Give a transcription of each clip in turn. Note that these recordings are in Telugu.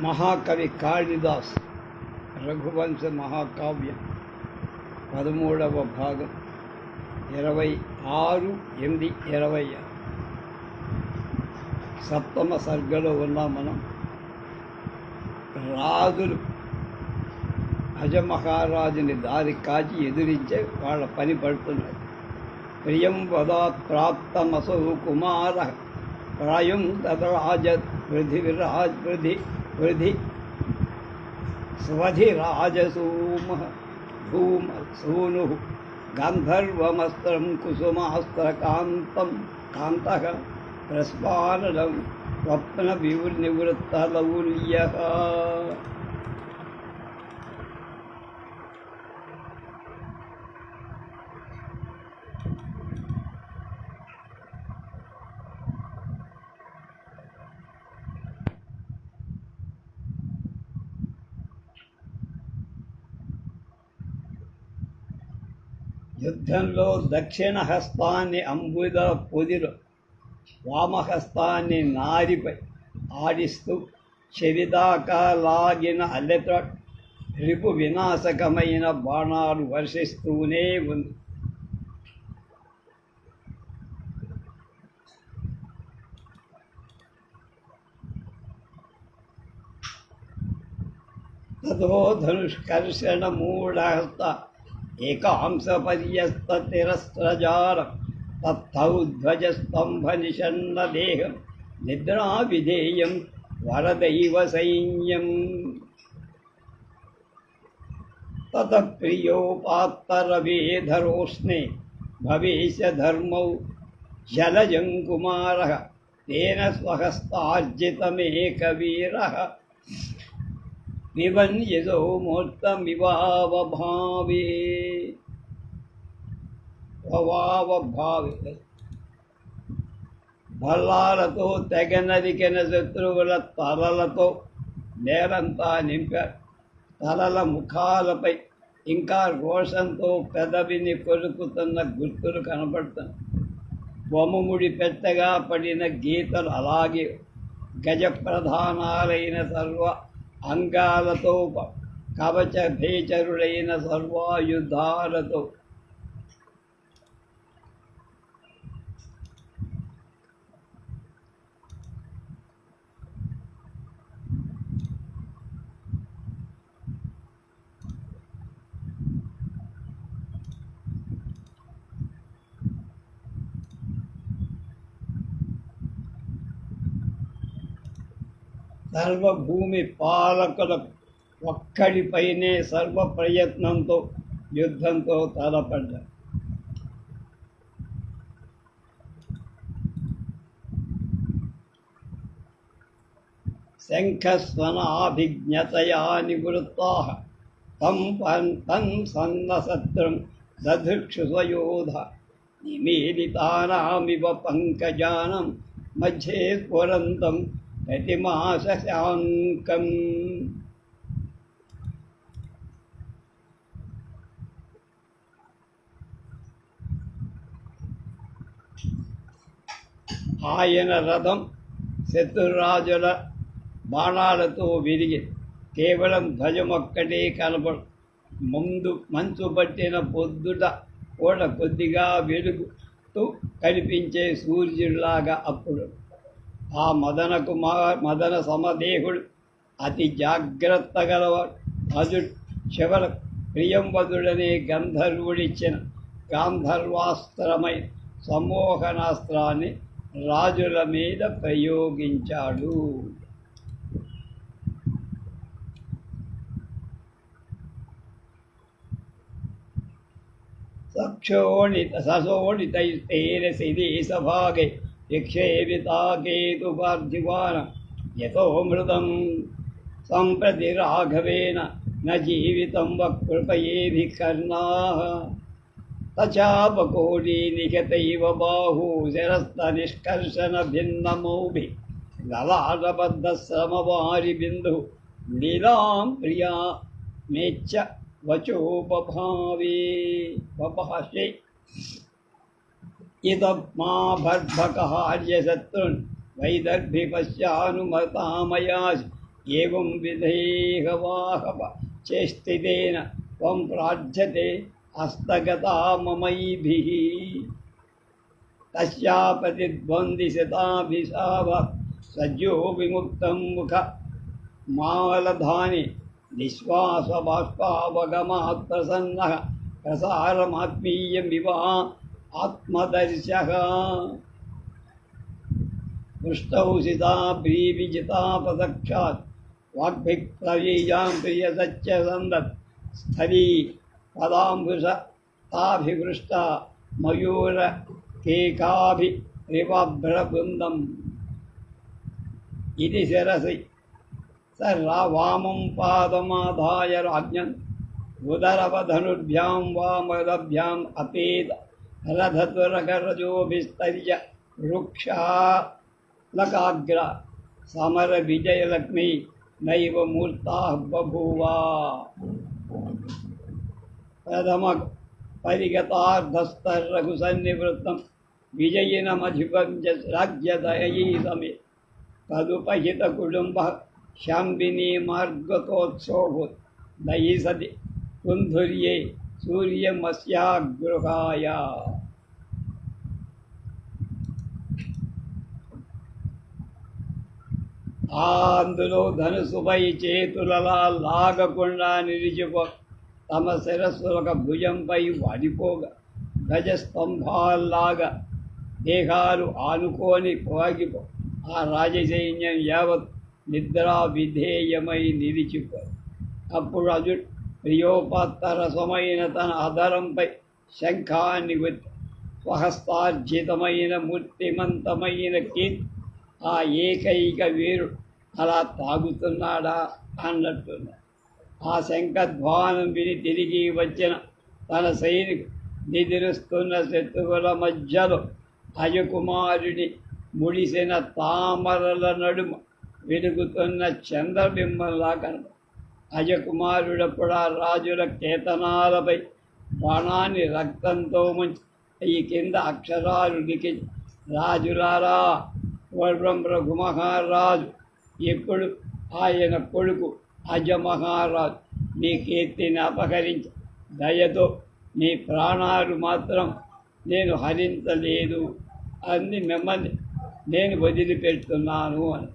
మహాకవి కాళిదాస్ రఘువంశ మహాకావ్యం 13వ భాగం 26/8/20 సప్తమ సర్గలో ఉన్నాం మనం. రాజులు అజమహారాజుని దారి కాచి ఎదురించే వాళ్ళ పని పడుతున్నారు. ప్రియం వదాత్ ప్రాప్తమసౌ కుమార ప్రాయం తదరాజ వృధి స్వధిరాజసూమ భూమ సూను గంధర్వమస్త్రం కుసుమాస్త్రకాంతం కాంతః ప్రస్ఫారణం స్వప్న వినివృత్తలౌల్యః. యుద్ధంలో దక్షిణ హస్తాన్ని అంబుద పొదిలో, వామహస్తాన్ని నారిపై ఆడిస్తూ చెవిదాకా లాగిన అల్లెతో రిపు వినాశకమైన బాణాలు వర్షిస్తూనే ఉంది. తతో ధనుష్కర్షణ మూఢహస్త ఏకాంశపర్యస్తతిరస్రజారం తత్తౌ ధ్వజస్తంభనిషన్నదేహం నిద్రావిధేయం వరదైవ సైన్యం. తతః ప్రియోపాత్తరవేధరోష్ణే భవేశధర్మౌ జలజం కుమారః తేన స్వహస్తార్జితమేకవీరః వివన్యసో మూర్తమివావభావే. భల్లాలతో తెగ నరికిన శత్రువుల తలలతో నేలంతా నింపారు. తలల ముఖాలపై ఇంకా రోషంతో పెదవిని కొరుకుతున్న గుర్తులు కనపడుతున్నాయి. బొమ్మముడి పెద్దగా పడిన గీతలు అలాగే గజ ప్రధానాలైన సర్వ అంగాలతో కవచ భేచరుడైన సర్వాయుధాలతో సర్వభూమి పాలకులకు ఒక్కడిపైనే సర్వ ప్రయత్నంతో యుద్ధంతో తలపడ్డారు. శంఖస్వనాభిజ్ఞతయా నివృత్తాః తం సన్నశత్రుం దధృక్షుస్వయోధ నిమీలితానామివ పంకజానం మధ్యే స్ఫురంతం ప్రతిమాశశాంకం. ఆయన రథం శత్రురాజుల బాణాలతో విరిగి కేవలం ధ్వజమొక్కటే కనపడు. ముందు మంచు పట్టిన పొద్దుట కూడా కొద్దిగా వెలుగుతూ కనిపించే సూర్యుడిలాగా అప్పుడు ఆ మదన సమదేహుడు అతి జాగ్రత్త గలవాడు. అజుడు చివర ప్రియంవదుడనే గంధర్వుడిచ్చిన గాంధర్వాస్త్రమైన సమ్మోహనాస్త్రాన్ని రాజుల మీద ప్రయోగించాడు. సశోణితైస్తేన శిరీషభాగే విక్షేపితాకేతు పార్థివానం యతో మృతం సంప్రతి రాఘవేన న జీవితం వకృపయేభి కర్ణాః తచాపకోటి నిఖతైవ బాహూ శరస్త నిష్కర్షణ భిన్నమౌభి లలాటబద్ధ శ్రమవారి బిందు లీలాం ప్రియా మేచ్చ వచోపభావే. ఇదమాభర్భకహార్యశత్రున్ వైదర్భి పశ్యానుమతామయాసి ఏవం విధేహవాహవ చేష్టితేన త్వం ప్రార్థ్యతే హస్తగతా మమైభిః తస్యాపతిద్వందిశతాభిశావ సజ్జో విముక్తం ముఖ మాలధాని నిశ్వాసబాష్పావగమాత్ ప్రసన్నః ప్రసారమాత్మీయమివ ఆత్మదర్శః పృష్టౌ సితాభ్రీవిజితాపదక్షాత్ వాగ్భిక్తవీయాం ప్రియసచ్చ సందత్ స్థలీ పదాంబుష తాభివృష్ట మయూర కేకాభిరివభ్రబృందం ఇది శిరసి వామం పాదమాదాయ రాజ్ఞం ఉదరవధనుర్భ్యాం వామదభ్యాం అపేద రథతురగరజోభిస్తర్య వృక్షాలకాగ్ర సమర విజయలక్ష్మీ నైవ మూర్తా బభూవ ప్రథమ పరిగతార్ధస్తరఘుసన్నివృత్తం విజయినమధిపం రాజ్యదయీ సమే తదుపహిత కుటుంబ శాంబినీ మార్గతోత్సోభూత్ దయీ సతి కుంధుర్యే సూర్యమస్యాగృహాయ. అందులో ధనుసుపై చేతులలా లాగకుండా నిలిచిపో తమ శిరస్సులొక భుజంపై వాడిపోగా గజస్తంభాల్లాగా దేహాలు ఆనుకొని పోగిపో ఆ రాజసైన్యం యావత్ నిద్రా విధేయమై నిలిచిపో. అప్పుడు అర్జున్ ప్రియోపాత్తరసమైన తన అధరంపై శంఖాన్ని వచ్చి స్వహస్తార్జితమైన మూర్తిమంతమైన కీర్తి ఆ ఏకైక వీరుడు అలా తాగుతున్నాడా అన్నట్టున్నా. ఆ శంఖధ్వానం విని తిరిగి వచ్చిన తన సైనికు నిద్రిస్తున్న శత్రువుల మధ్యలో అజకుమారుని ముడిసిన తామరల నడుమ వెలుగుతున్న చంద్రబింబంలా కనప. అజకుమారుడప్పుడు ఆ రాజుల కేతనాలపై బాణాన్ని రక్తంతో ముంచి ఈ కింద అక్షరాలు లిఖించి, రాజులారా, పూర్వం రఘుమహారాజు ఇప్పుడు ఆయన కొడుకు అజమహారాజు నీ కీర్తిని అపహరించి దయతో నీ ప్రాణాలు మాత్రం నేను హరించలేదు అని మిమ్మల్ని నేను వదిలిపెడుతున్నాను అని.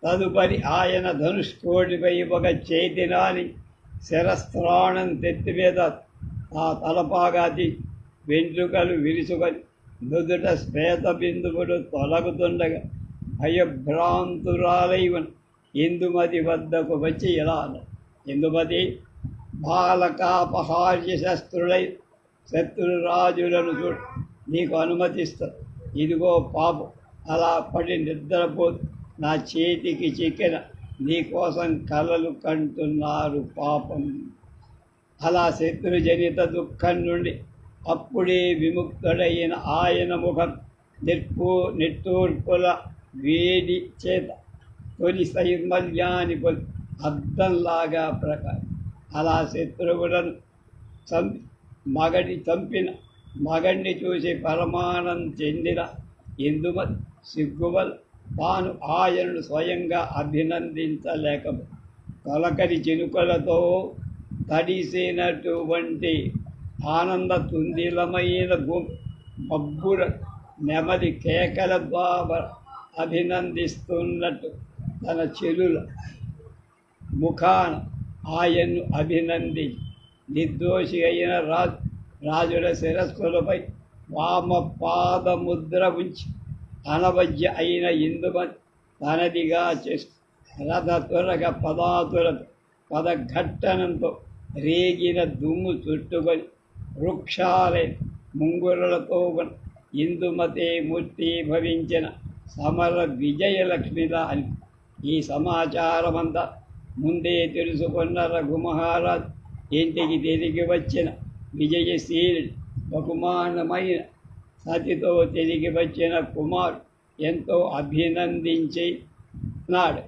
తదుపరి ఆయన ధనుష్కోటిపై ఒక చేతినాని శిరస్త్రాణం తెత్తి మీద ఆ తలపాగాది వెంట్రుకలు విరుచుకొని నుదుట శ్వేత బిందువులు తొలగుతుండగా భయభ్రాంతురాలైవన్ ఇందుమతి వద్దకు వచ్చి ఇలా అన్నారు. ఇందుమతి, బాలకాపహార్య శస్త్రులై శత్రురాజులను చూడు, నీకు అనుమతిస్తారు. ఇదిగో పాపం, అలా పడి నిద్రపోతూ నా చేతికి చిక్కిన నీకోసం కలలు కంటున్నారు పాపం. అలా శత్రుజనిత దుఃఖం నుండి అప్పుడే విముక్తుడైన ఆయన ముఖం నిట్టూర్పుల వేడి చేత తొలి సైర్మల్యాన్ని పొంది అద్దంలాగా ప్రకారం. అలా శత్రువులను చంపిన మగడిని చూసి పరమానందం చెందిన ఇందుమతి సిగ్గువల్ తాను ఆయనను స్వయంగా అభినందించలేకపో తొలకరి చినుకలతో తడిసినటువంటి ఆనంద తుందిలమైన మబ్బుర నెమలి కేకల ద్వారా అభినందిస్తున్నట్టు తన చెలుల ముఖాన ఆయన్ను అభినందించి నిర్దోషి అయిన రాజుల శిరస్సులపై వామ పాదముద్ర ఉంచి అనవజ్య అయిన ఇందుమతి తనదిగా చేసి రథ త్వరగ పదాతులతో పదఘట్టనంతో రేగిన దుమ్ము చుట్టుకొని వృక్షాలై ముంగురులతో ఇందుమతే మూర్తి భవించిన సమర విజయలక్ష్మిలా అని. ఈ సమాచారమంతా ముందే తెలుసుకున్న రఘుమహారాజు ఇంటికి తిరిగి వచ్చిన విజయశీలుడు బహుమానమైన సతితో తిరిగి వచ్చిన కుమారుడు ఎంతో అభినందించినాడు.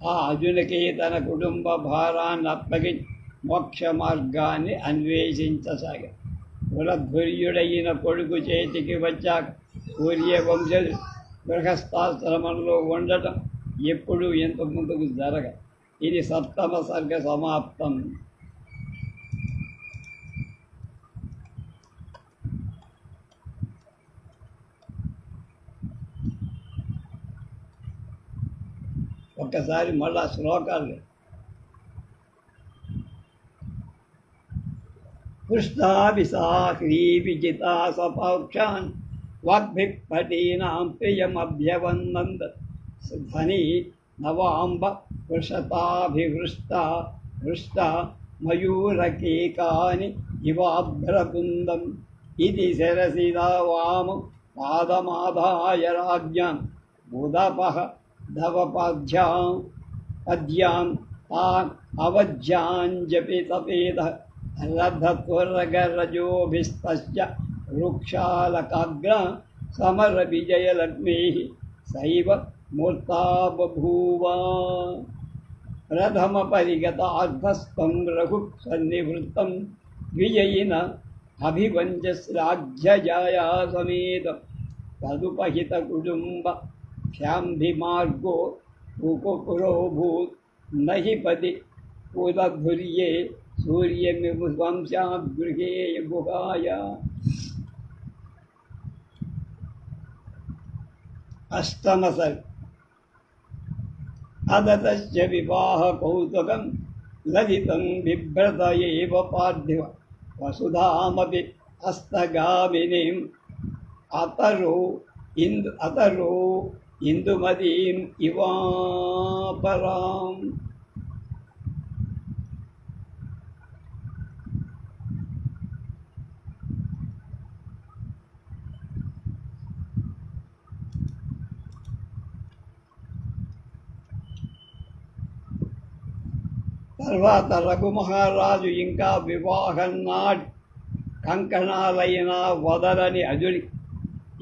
ఆ అర్జునుకి తన కుటుంబ భారాన్ని అప్పగించి మోక్ష మార్గాన్ని అన్వేషించసాగాడు. కులధుర్యుడైన కొడుకు చేతికి వచ్చాక సూర్యవంశుడు గృహస్థాశ్రమంలో ఉండటం ఎప్పుడూ ఎంత ముందుకు జరగ. ఇది సప్తమ సర్గ సమాప్తం. ఒక్కసారి మళ్ళా శ్లోకాలు. కృష్ణాభిసాహ్రీ విజితా సపౌక్షాన్ వాగ్భిపటీనాం ప్రియమభ్యవన్నంద ధని నవాంబ వృషతాభివృష్ట హృష్ట మయూరకేకాని ఇవాభ్రబృందం ఇది శరసిదావామ పాదమాదాయ రాజ్ఞాం బుధపః ధవపద్యాం తాన్ అవజ్యాञ्जपि తపేద రథత్వరగరజోభిస్తస్య వృక్షాలకాగ్ర సమర విజయలక్ష్మీః సైవ మూర్తా బభూవ. ప్రథమ పరిగతార్థస్తం రఘు సన్నివృత్తం విజయిన అభివంచశ్లాఘ్యజాయా సమేతం తదుపహిత కుటుంబ శ్యాంభిమార్గో కుకుపురోభూత్ నహి పది కులధుర్యే సూర్యమివంశాగృహే గుహాయ. అష్టమ సర్గ. అదతస్య వివాహ కౌతుకం లలితం బిభ్రత ఏవ పార్థివ వసుధామపి హస్తగామినీం అతరో ఇందుమతీం ఇవాపరాం. తర్వాత రఘు మహారాజు ఇంకా వివాహం నాటి కంకణాలైనా వదలని అజుడి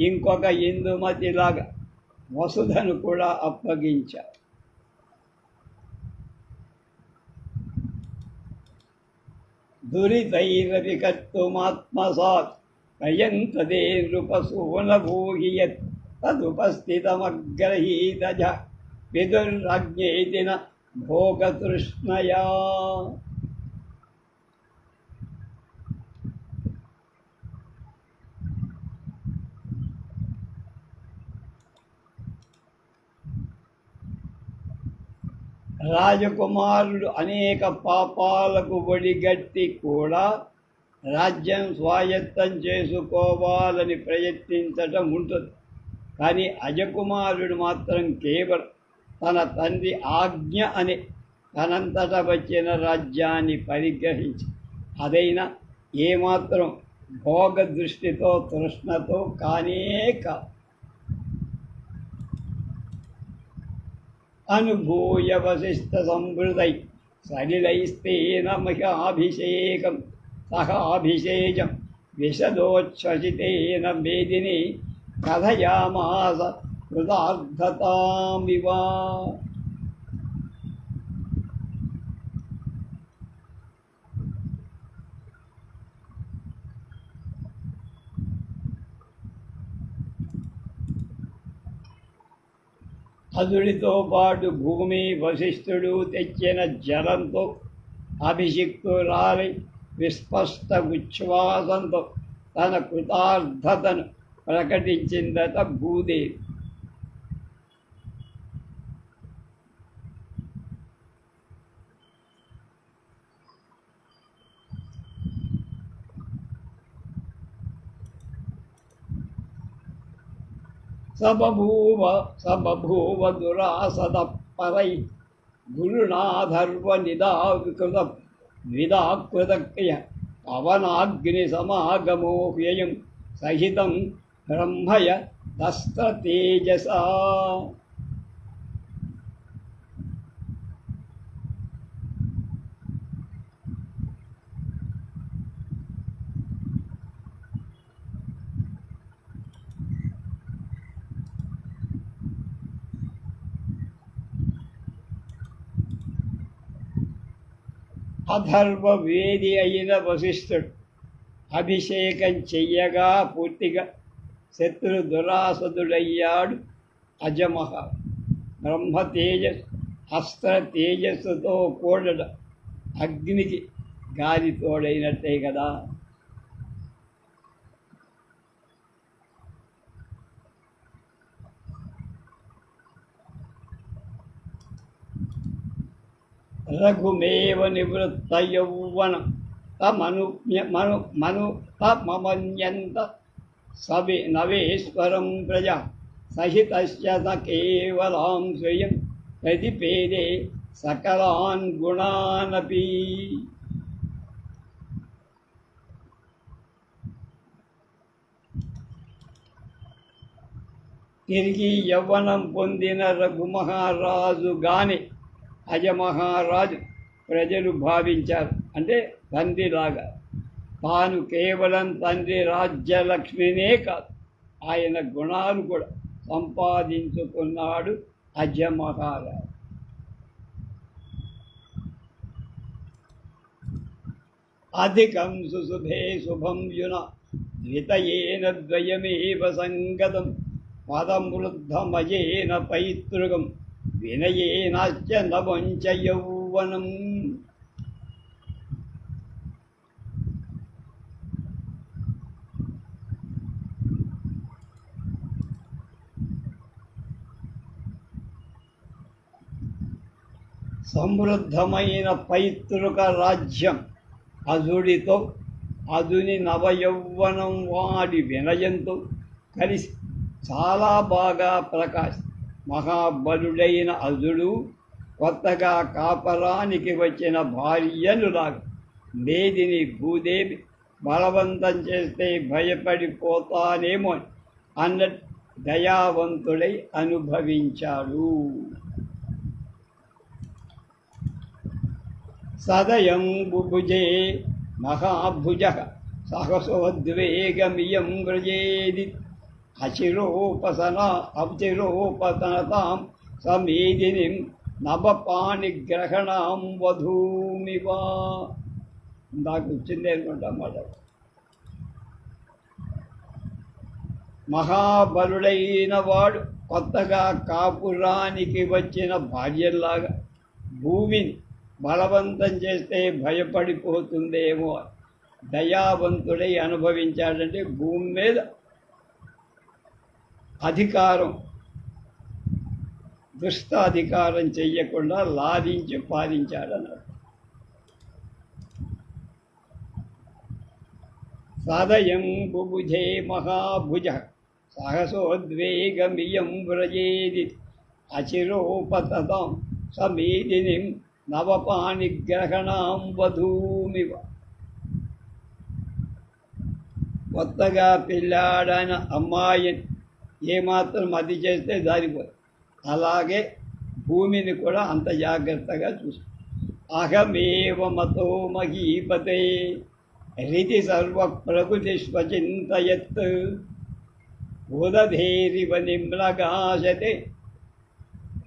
ఇంకొక ఇందుమతిలాగా వసుధను కూడా అప్పగించారు. దురితైరపి కర్తుమాత్మసాత్ ప్రయంతదే నృపసూనభూహియత్ తదుపస్థితమగ్రహీతజ విదుర్రాజ్ఞేతిన భోగతృష్ణయా. రాజకుమారుడు అనేక పాపాలకు ఒడిగట్టి కూడా రాజ్యం స్వాయత్తం చేసుకోవాలని ప్రయత్నించటం ఉంటుంది. కానీ అజకుమారుడు మాత్రం కేవలం తన తండ్రి ఆజ్ఞ అని తనంతట వచ్చిన రాజ్యాన్ని పరిగ్రహించి అదైనా ఏమాత్రం భోగ దృష్టితో తృష్ణతో కానే కాదు. అనుభూయ వశిష్ఠ సంవృతై సలిలైస్తేన మహాభిషేకం సహాభిషేకం విశదోచ్ఛ్వసితేన మేదిని కథయామాస కృతార్థతామివ. అదుడితో పాటు భూమి వశిష్ఠుడు తెచ్చిన జలంతో అభిషిక్తురాలి విస్పష్ట ఉచ్ఛ్వాసంతో తన కృతార్థతను ప్రకటించిందట భూదేవి. సబభూవ దురాసద పరై గురునాధర్వ నిదాకృతక్రియ పవనాగ్ని సమాగమో వ్యయం సహితం బ్రహ్మయ దస్త తేజసా. అథర్వవేది అయిన వశిష్ఠుడు అభిషేకం చెయ్యగా పూర్తిగా శత్రు దురాసదుడయ్యాడు అజమహ. బ్రహ్మ తేజస్సు అస్త్ర తేజస్సుతో కూడడ అగ్నికి గాలి తోడైనట్టే కదా. రఘుమేవ నివృత్త యౌవన తమమన్యంత సవి నవేశ్వరం ప్రజ సహితస్య న కేవలాం స్వయం ప్రతిపేదే సకలాన్ గుణానపి. తిరిగి యవ్వనం పొందిన రఘుమహారాజుగానే అజమహారాజు ప్రజలు భావించారు. అంటే తండ్రిలాగా. తాను కేవలం తండ్రి రాజ్యలక్ష్మినే కాదు, ఆయన గుణాలు కూడా సంపాదించుకున్నాడు అజమహారాజు. అధికం సుశుభే శుభం యున ద్వితయేన ద్వయమేవ సంగతం పదమృద్ధమయేన పైతృగం వినయేనాశ్చ నవంచ యౌవనం. సమృద్ధమైన పైతృక రాజ్యం అజుడితో అదుని నవయౌవనం వాడి వినయంతో కలిసి చాలా బాగా ప్రకాశ్. మహాబలుడైన అజుడు కొత్తగా కాపరానికి వచ్చిన భార్యనులాగా మేదిని భూదేవి బలవంతం చేస్తే భయపడిపోతానేమో అన్న దయావంతుడై అనుభవించాడు. సదయం బుభుజే మహాభుజ సహసోద్వేగమియం వ్రజేది అచిరోపసనతాం సమేదినిం నభపాణిగ్రహణాం వధూమివా. నాకు వచ్చింది అనుకుంటా మాట. మహాబలుడైన వాడు కొత్తగా కాపురానికి వచ్చిన భార్యలాగా భూమిని బలవంతం చేస్తే భయపడిపోతుందేమో దయావంతుడై అనుభవించాడంటే భూమి మీద అధికారం దుష్టాధికారం చెయ్యకుండా లాదించి పాలించాడన్నారు. సదయం బుభుజే మహాభుజ సహసోద్వేగమియం వ్రజేది అచిరోపతతాం సమేదినిం నవపాణిగ్రహణాం వధూమివ. కొత్తగా పెళ్ళాడైన అమ్మాయిని ఏమాత్రం అది చేస్తే దారిపోదు. అలాగే భూమిని కూడా అంత జాగ్రత్తగా చూసు. అహమేవ మతో మహీపతే రితి సర్వ ప్రకృతి స్వచింతయత్ ఉదధేరివ నిమ్లగాశతే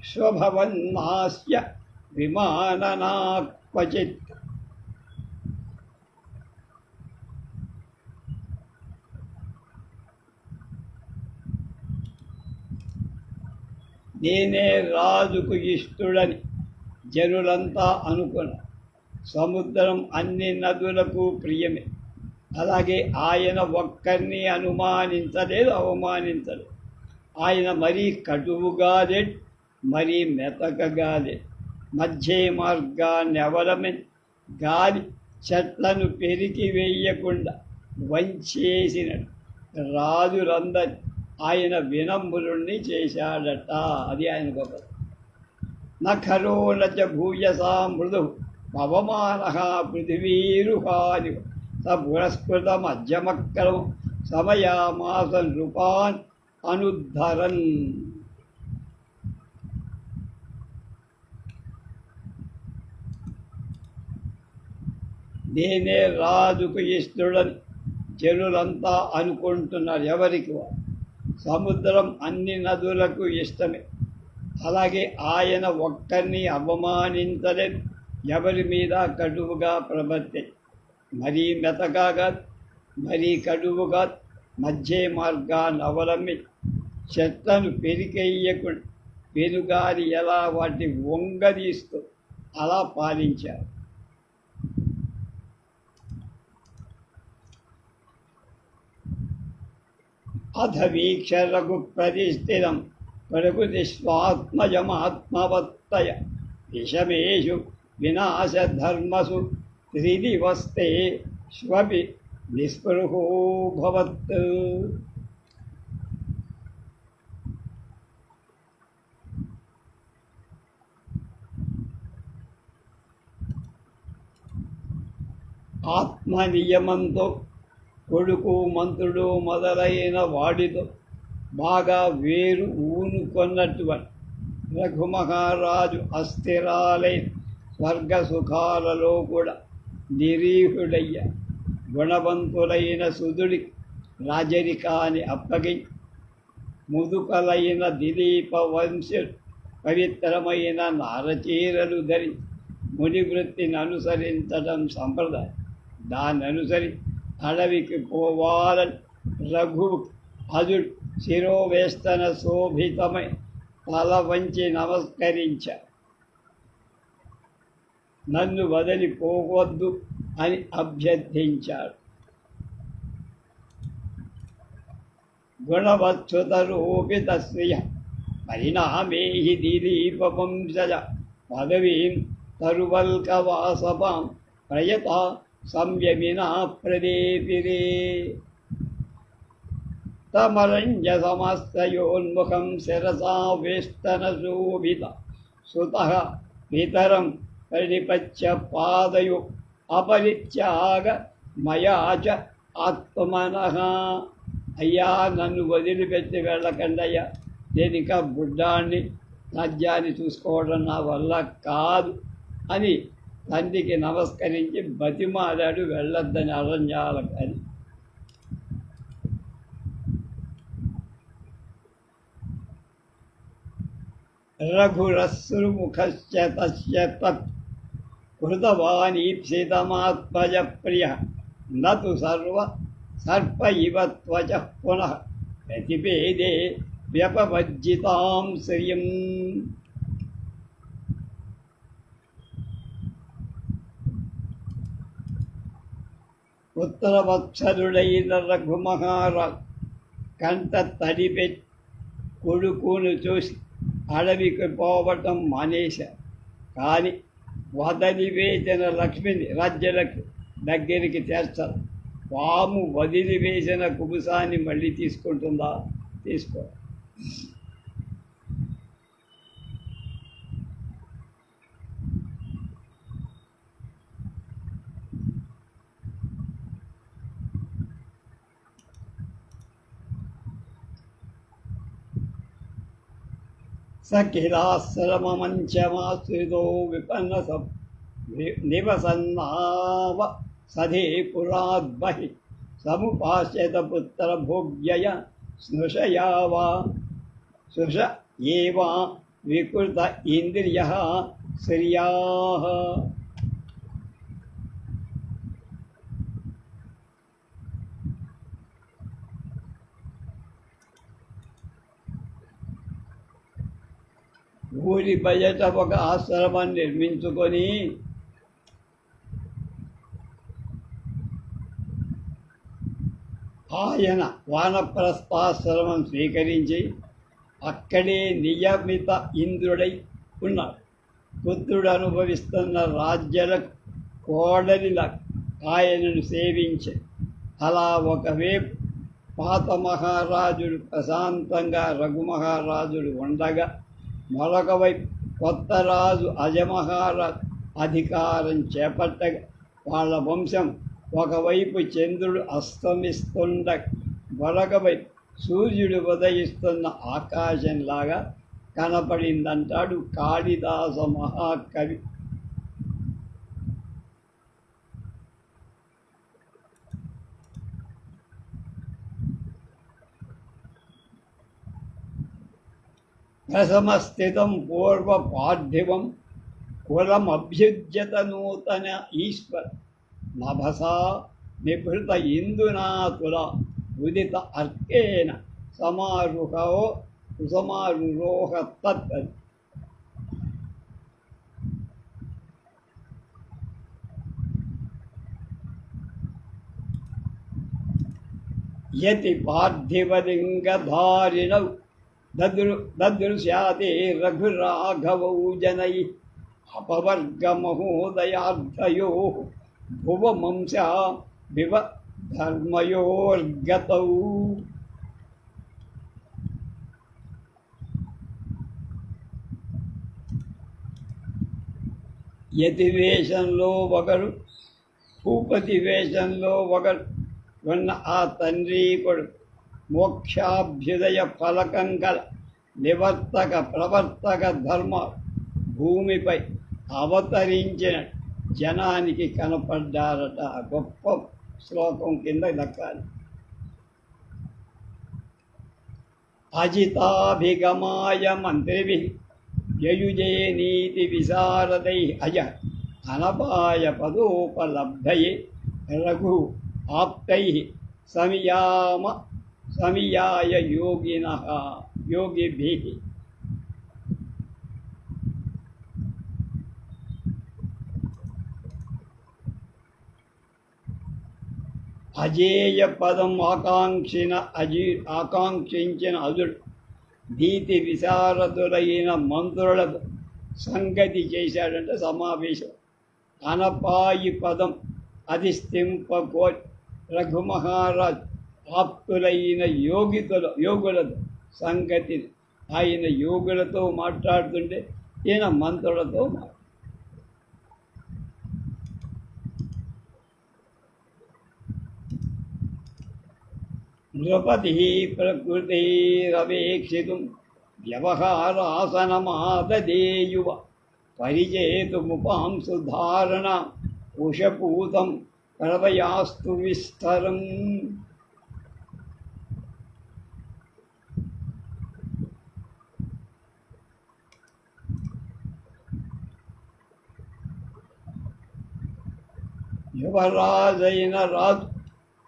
స్వభవన్నాస్య విమాననా క్వచిత్. నేనే రాజుకు ఇష్టుడని జనులంతా అనుకున్న. సముద్రం అన్ని నదులకు ప్రియమే. అలాగే ఆయన ఒక్కరిని అనుమానించలేదు, అవమానించలేదు. ఆయన మరీ కటువుగా లేడు, మరీ మెతకగా లేడు. మధ్య మార్గాన్ని అవలమని గాలి చెట్లను పెరికి వేయకుండా వంచేసినట్టు రాజులందరి ఆయన వినమ్రుణ్ణి చేశాడట. అది ఆయన గొప్ప. నఖరోనచ భూయసా మృదు పవమాన పృథివీరుహాని స పురస్కృత మధ్యమక్కరం సమయామాస నృపాన్ అనుద్ధరన్. నేనే రాజుకు ఇష్టడని జనులంతా అనుకుంటున్నారు. ఎవరికి? సముద్రం అన్ని నదులకు ఇష్టమే. అలాగే ఆయన ఒక్కరిని అవమానించలేదు, ఎవరి మీద కటువుగా ప్రవర్తి, మరీ మెతకగా మరీ కటువుగా మధ్య మార్గాన్ని అవలంబి చెట్లను పెరికెయ్యకుండా పెనుగాలి ఎలా వాటిని వంగదీస్తూ అలా పాలించారు. అథ వీక్ష రఘుప్రతిష్ఠితం ప్రకృతి స్వాత్మజమాత్మవత్తయ విషమేషు వినాశధర్మసు త్రిదివస్తే శ్వపి నిస్పృహో భవత్. ఆత్మనియమంతో కొడుకు మంత్రుడు మొదలైన వాడితో బాగా వేరు ఊనుకొన్నటువంటి రఘుమహారాజు అస్థిరాలైన స్వర్గ సుఖాలలో కూడా నిరీహుడయ్య గుణవంతులైన సుధుడి రాజరికాన్ని అప్పగించి ముదుకలైన దిలీప వంశుడు పవిత్రమైన నారచీరలు ధరించి మునివృత్తిని అనుసరించడం సంప్రదాయం. దాన్ని అనుసరించి అడవికి పోవాలని రఘువు అజుడు శిరోవేస్తన శోభితమై తల వంచి నమస్కరించాడు. నన్ను వదిలిపోవద్దు అని అభ్యర్థించాడు. గుణవచ్యుతరూపిత శ్రియ పరిణామే హి దిలీప వంశజ పదవీం తరువల్కవాసపాం ప్రయత సంయమినా ప్రదేపిరే. తమరంజ సమస్తయోన్ముఖం శిరసా వేష్టన శోభిత సుతః పితరం పరిపత్య పాదయో అపరిత్యాగ మయా చ ఆత్మనః. అయ్యా, నన్ను వదిలిపెట్టి వెళ్ళకండయ్యా, నేను ఇంకా బుడ్డాన్ని రాజ్యాన్ని చూసుకోవడం నా వల్ల కాదు అని తండ్రికి నమస్కరించి బతిమాలాడు వెళ్ళొద్దని అరణ్యాలకు అని. రఘురశ్రుముఖశ్చ తస్య తత్ కృతవానీప్సితమాత్మజ ప్రియ నతు సర్వ సర్ప ఇవ త్వచః పునః ప్రతిపేదే వ్యపవజ్జితాం శ్రియం. ఉత్తరవత్సరుడైన రఘుమహారాజు కంట తడిపెట్టి కొడుకును చూసి అడవికి పోవటం మానేశారు. కానీ వదిలివేసిన లక్ష్మిని రాజ్యలక్ష్మి దగ్గరికి చేర్చారు. పాము వదిలివేసిన కుబుసాన్ని మళ్ళీ తీసుకుంటుందా? తీసుకో. సఖిలాశ్రమమంచమాశ్రితో విపన్న నివసన్నావ సధే పురాద్బహి సముపాస్యత పుత్రభోగ్యయ స్నుషయావా సుష ఏవా వికృత ఇంద్రియః శ్రియాః. ఊరి బయట ఒక ఆశ్రమం నిర్మించుకొని ఆయన వానప్రస్థాశ్రమం స్వీకరించి అక్కడే నియమిత ఇంద్రుడై ఉన్నాడు. పుత్రుడు అనుభవిస్తున్న రాజ్యాలకు కోడలిలా ఆయనను సేవించే. అలా ఒకవైపు పాత మహారాజుడు ప్రశాంతంగా రఘుమహారాజుడు ఉండగా, మరొక వైపు కొత్త రాజు అజమహారాజు అధికారం చేపట్టగా వాళ్ళ వంశం ఒకవైపు చంద్రుడు అస్తమిస్తుండ, మరొక వైపు సూర్యుడు ఉదయిస్తున్న ఆకాశంలాగా కనపడిందంటాడు కాళిదాస మహాకవి. ప్రథమస్థితం పూర్వ పార్థివం కులమభ్యుజ్యత నూతన ఈశ్వర నభసా నిభృత ఇందునాతుల ఉదిత అర్కేణ సమారురోహ తత్. యతి పార్థివలింగధారిణౌ దదృశ్యాతే రఘురాఘవౌ జనై అపవర్గమహోదయార్ధయో భువమంసా వివ ధర్మయోర్గతౌ. యతి వేషంలో ఒకడు, భూపతి వేషంలో ఒకడు ఉన్న ఆ తండ్రి కొడుకు మోక్షాభ్యుదయ ఫలకం కల నివర్తక ప్రవర్తక ధర్మ భూమిపై అవతరించిన జనానికి కనపడ్డారట. గొప్ప శ్లోకం కింద దక్కాలి. అజితాభిగమాయ మంత్రిభి యయుజే నీతి విశారదై అజ అనపాయ పదోపలబ్ధయే రఘు ఆప్తై సమయాయ యోగిభిః. అజేయ పదం ఆకాంక్షించిన అజుడు నీతి విశారదులైన మంత్రులకు సంగతి చేశాడంటే సమావేశం. అనపాయి పదం అధిష్ఠింపకో రఘుమహారాజ్ ఆప్తులైన యోగులతో సంగతి. ఆయన యోగులతో మాట్లాడుతుంటే ఈయన మంత్రులతో నృపతి ప్రకృతిరవేక్షితుం వ్యవహారాసనమాదదేయువ పరిచేతుముపాంసు ధారణ ఉషపూతం ప్రవయాస్తు విస్తరం. యువరాజైన రాజు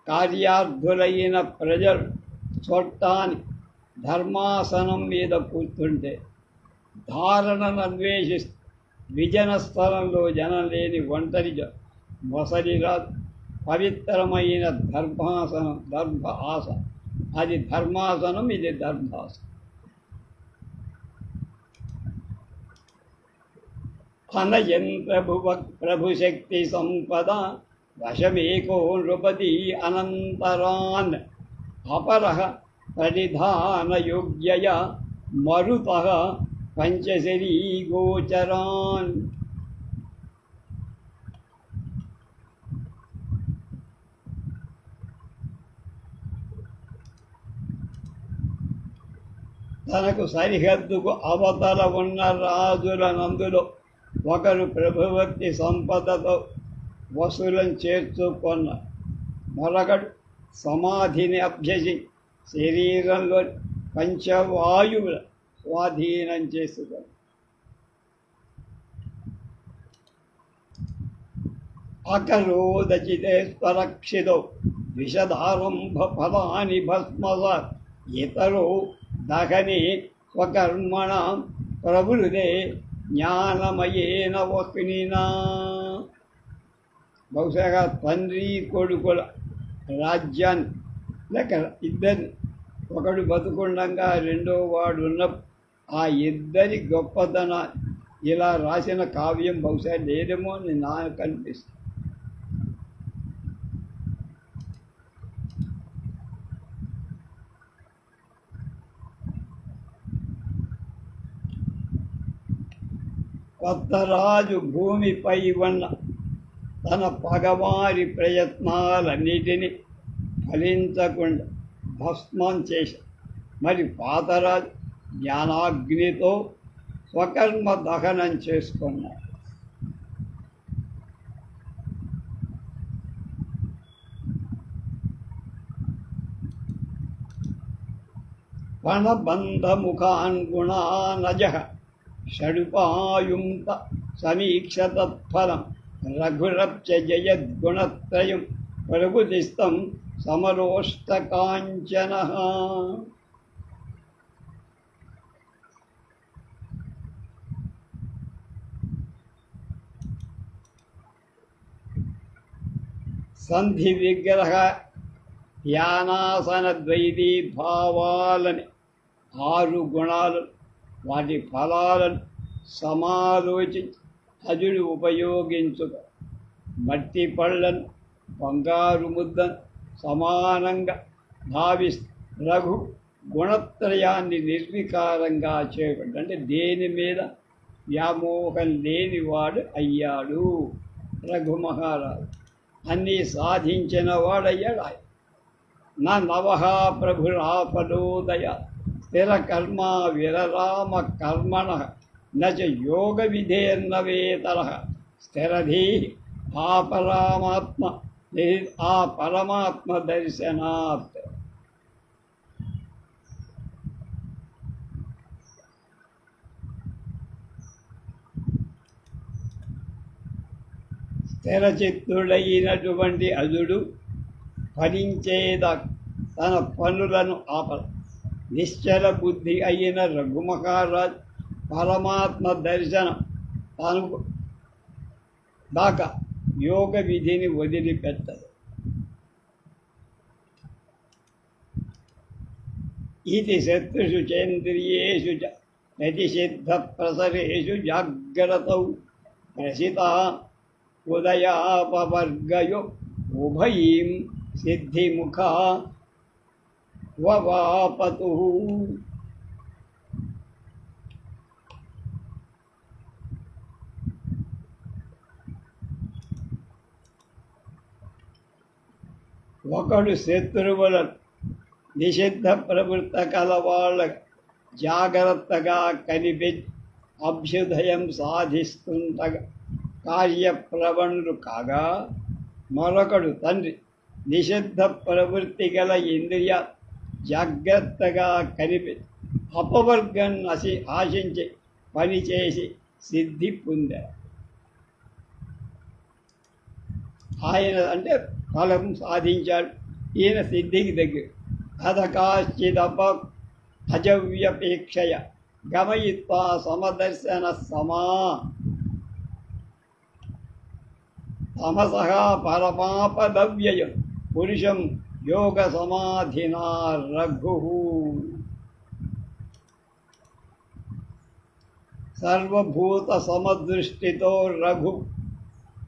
కార్యార్థులైన ప్రజలు చూడటానికి ధర్మాసనం మీద కూర్చుంటే ధారణను అన్వేషిస్తూ విజన స్థలంలో జనం లేని ఒంటరి మొసలి రాజు పవిత్రమైన దర్భ ఆసనం. అది ధర్మాసనం, ఇది దర్భాసనం. అనయంత్ర ప్రభుశక్తి సంపద వశమేకో నృపతి అనంతరాన్ అపరః పరిధానయోగ్యయ మరుతః పంచశరీ గోచరాన్. తనకు సరిహద్దుకు అవతల ఉన్న రాజులనందులో ఒకరు ప్రభుభక్తి సంపదతో వసూలను చేర్చుకున్న మరొకడు సమాధిని అభ్యసి శరీరంలో పంచవాయువుల స్వాధీనం చేసుకొని అకరోదచితే స్వరక్షితో విషదారంభ ఫలాని భస్మసాత్ ఇతరో దహనే స్వకర్మణ ప్రవృదే జ్ఞానమయేన వహ్నినా. బహుశా తండ్రి కొడుకుల రాజ్యాన్ని లేక ఇద్దరిని, ఒకడు బతుకుండగా రెండో వాడు ఉన్న ఆ ఇద్దరి గొప్పతనాన్ని ఇలా రాసిన కావ్యం బహుశా లేదేమో అని నాకు అనిపిస్తుంది. కొత్త రాజు భూమిపై ఉన్న తన పగవారి ప్రయత్నాలన్నిటినీ ఫలించకుండా భస్మం చేశాడు. మరి పాతరాజు జ్ఞానాగ్నితో స్వకర్మ దహనం చేసుకున్నాడు. పణబంధముఖాన్ గుణానజ షడుపాయుంత సమీక్ష తత్ఫలం రఘురప్చ జయద్గుణత్రయం ప్రకృతిస్థం సమరోష్టకాంచన. సంధి విగ్రహ యానాసన ద్వైతీ భావాలని 6 గుణాలు వాటి ఫలాలను సమాలోచించి అజుడు ఉపయోగించుట. మట్టి పళ్ళను బంగారు ముద్దను సమానంగా భావిస్తూ రఘు గుణత్రయాన్ని నిర్వికారంగా చేపట్టు అంటే దేని మీద వ్యామోహం లేనివాడు అయ్యాడు రఘు మహారాజు. అన్నీ సాధించిన వాడయ్యాడు ఆయన. నా నవహ ప్రభురాపదోదయ స్థిర కర్మ విరరామ కర్మణ నచ యోగ విధేర్నవేతర స్థిరధీ ఆ పరమాత్మ దర్శనాత్. స్థిరచిత్తుడైనటువంటి అజుడు ఫలించేద తన పనులను ఆపల. నిశ్చల బుద్ధి అయిన రఘుమహారాజ్ పరమాత్మ దర్శనం తను దాకా యోగ విధిని వదిలిపెట్టదు. ఇది శత్రుషు చేంద్రియేషు చ ప్రతిషిద్ధ ప్రసరేషు జాగ్రతౌ ప్రసిత ఉదయాపవర్గయో ఉభయీం సిద్ధిముఖా వవాపతు. ఒకడు శత్రువులను నిషిద్ధ ప్రవృత్త కలవాళ్ళ జాగ్రత్తగా కనిపెట్టి అభ్యుదయం సాధిస్తుండగా కార్యప్రవణులు కాగా, మరొకడు తండ్రి నిషిద్ధ ప్రవృత్తి గల ఇంద్రియ జాగ్రత్తగా కనిపెట్టి అపవర్గం ఆశించి పనిచేసి సిద్ధి పొందారు. ఆయన అంటే ఫలం సాధించాడు, ఈయన సిద్ధికి దగ్గర. అధకాశ్చిదప అజవ్యపేక్షయ గమయిత్వా సమదర్శన సమా తమసః పరమాపదవ్యయం పురుషం యోగ సమాధినా రఘు. సర్వభూత సమదృష్టితో రఘు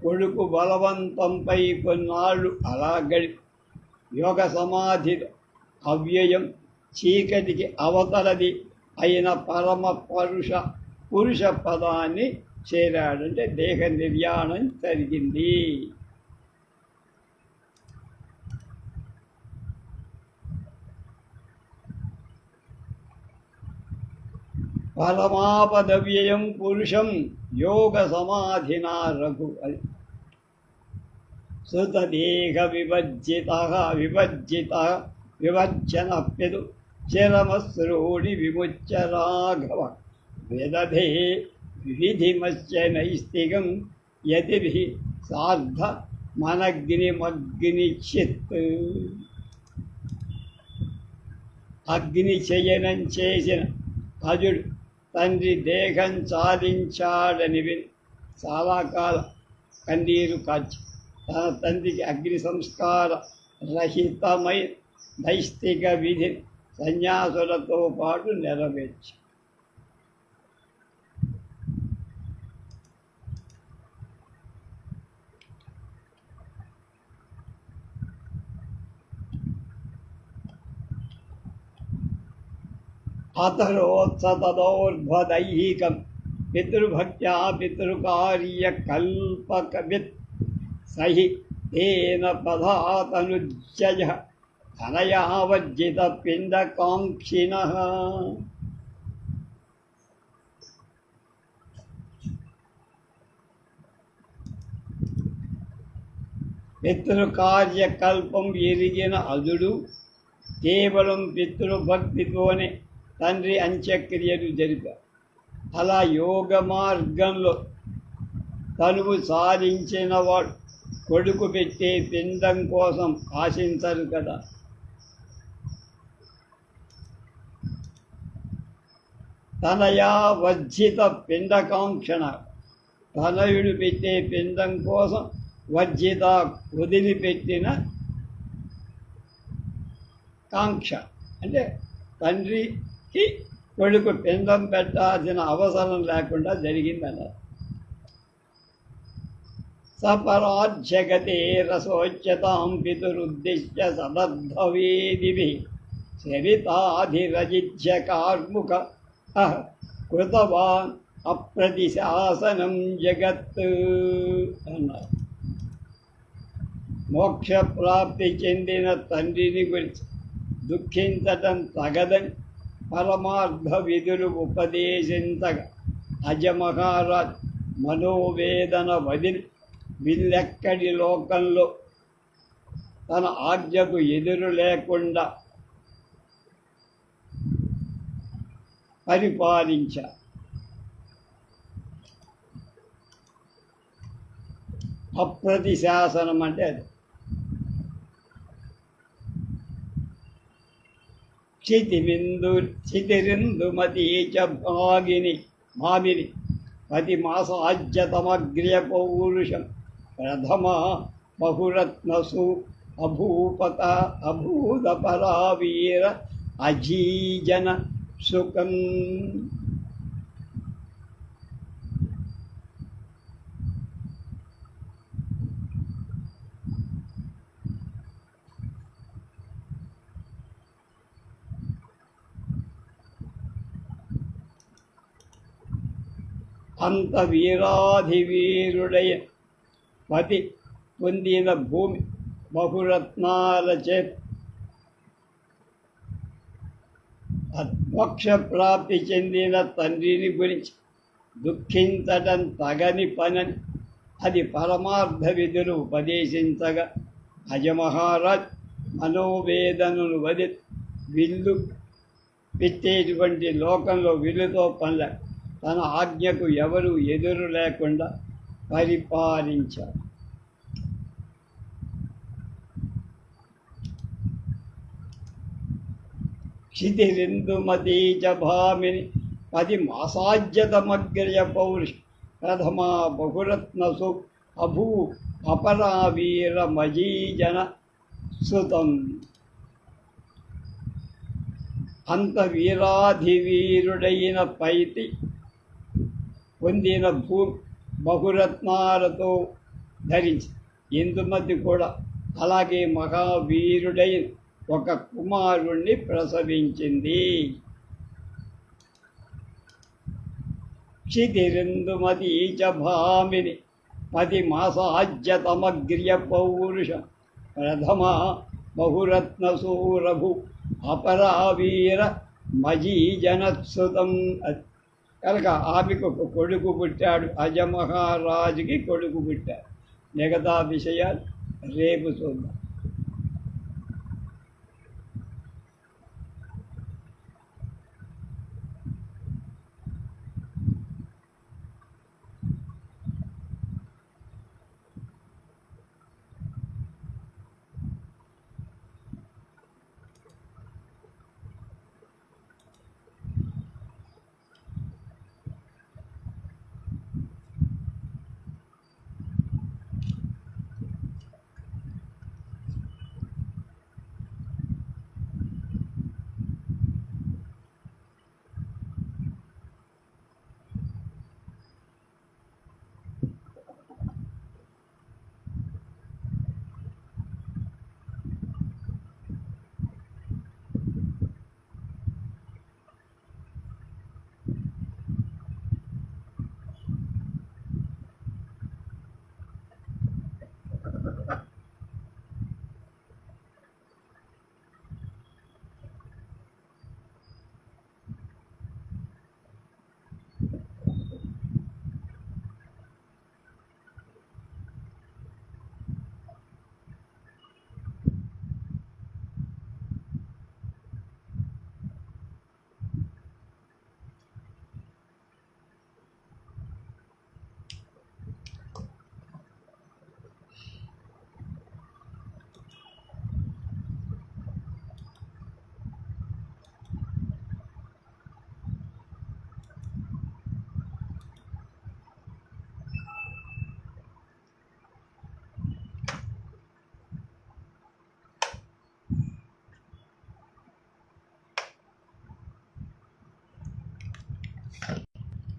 కొడుకు బలవంతంపై కొన్నాళ్ళు అలా గడిపి యోగ సమాధిలో అవ్యయం చీకటికి అవతలది అయిన పరమ పురుష పదాన్ని చేరాడంటే దేహ నిర్యాణం జరిగింది. పరమాపదవ్యయం పురుషం యోగ సమాధినా రఘు. అది సుతదేహ విభజ్యనప్యదు చరమశ్రోడి విముచ్య రాఘవ వేదధే విధిమస్య నైస్తికం యతిభిః సార్ధ మనగ్నిమగ్నిచిత్. అగ్ని చయనం చేసిన అజుడు తండ్రి దేహం చాలించాడని విని చాలా కాలం కన్నీరు కాచి తన తండ్రికి అగ్ని సంస్కార రహితమైన నైష్టిక విధి సన్యాసులతో పాటు నెరవేర్చి అతరోత్సతదోర్ధ్వదైహికం పితృభక్త్యా పితృకార్యకల్పకవిత్ సహి తేన పదాతనుజ్జయ ధనయావజ్జిత పిండకాంక్షిణః. పితృకార్యకల్పం ఎరిగిన అజుడు కేవలం పితృభక్తితోనే తండ్రి అంత్యక్రియలు జరిపారు. అలా యోగ మార్గంలో తనువు సాధించినవాడు కొడుకు పెట్టే పిండం కోసం ఆశించరు కదా. తనయా వర్జిత పిండకాంక్షణ, తనయుడు పెట్టే పిండం కోసం వర్జిత వదిలిపెట్టిన కాంక్ష అంటే తండ్రికి కొడుకు పిండం పెట్టాల్సిన అవసరం లేకుండా జరిగిందన్నారు. సపరాజ్యగతే రసోచ్యతాం పితురుద్దిశ్య సదర్థవేదిభిః చరితాధిరజిజ్య కార్ముక కృతవాన్ అప్రతిశాసనం జగత్ అన్నారు. మోక్షప్రాప్తి చెందిన తండ్రిని గురించి దుఃఖించటం తగదని పరమార్థ విధులు ఉపదేశించగా అజమహారాజ్ మనోవేదన వదిలి వీళ్ళెక్కడి లోకంలో తన ఆజ్ఞకు ఎదురు లేకుండా పరిపాలించారు. అప్రతి శాసనం అంటే అది. క్షితిరిందుమతి చ భామిని పతి మాసాజ్యతమగ్ర్య పౌరుషం ప్రథమా బహురత్నసు అభూపత అభూతపరావీర అజీజన సుఖం. అంత వీరాధివీరుడై పతి పొందిన భూమి బహురత్నాల చేత మోక్ష ప్రాప్తి చెందిన తండ్రిని గురించి దుఃఖించటం తగని పనని అది పరమార్థ విధులు ఉపదేశించగా అజమహారాజ్ మనోవేదనను వదిలి విల్లు పెట్టేటువంటి లోకంలో విల్లుతో పనుల తన ఆజ్ఞకు ఎవరు ఎదురు లేకుండా పరిపాలించారు. క్షితిరిందుమతీ చ భామిని పది మాసాజ్యతమగ్ర్య పౌరుష ప్రథమా బహురత్నసు అభూ అపరావీర మజీజన సుతం. అంత వీరాధివీరుడైన పైతి పొందిన భూమి బహురత్నాలతో ధరించి ఇందుమతి కూడా అలాగే మహావీరుడైన ఒక కుమారుణ్ణి ప్రసవించింది. క్షితిరిందుమతీ చ భామిని పది మాసాజ్యతమగ్ర్య పౌరుషం ప్రథమా బహురత్నసూరభు అపరావీర మజీజనత్సుతం. కనుక ఆమెకు ఒక కొడుకు పుట్టాడు, అజమహారాజుకి కొడుకు పుట్టాడు. మిగతా విషయాలు రేపు చూద్దాం.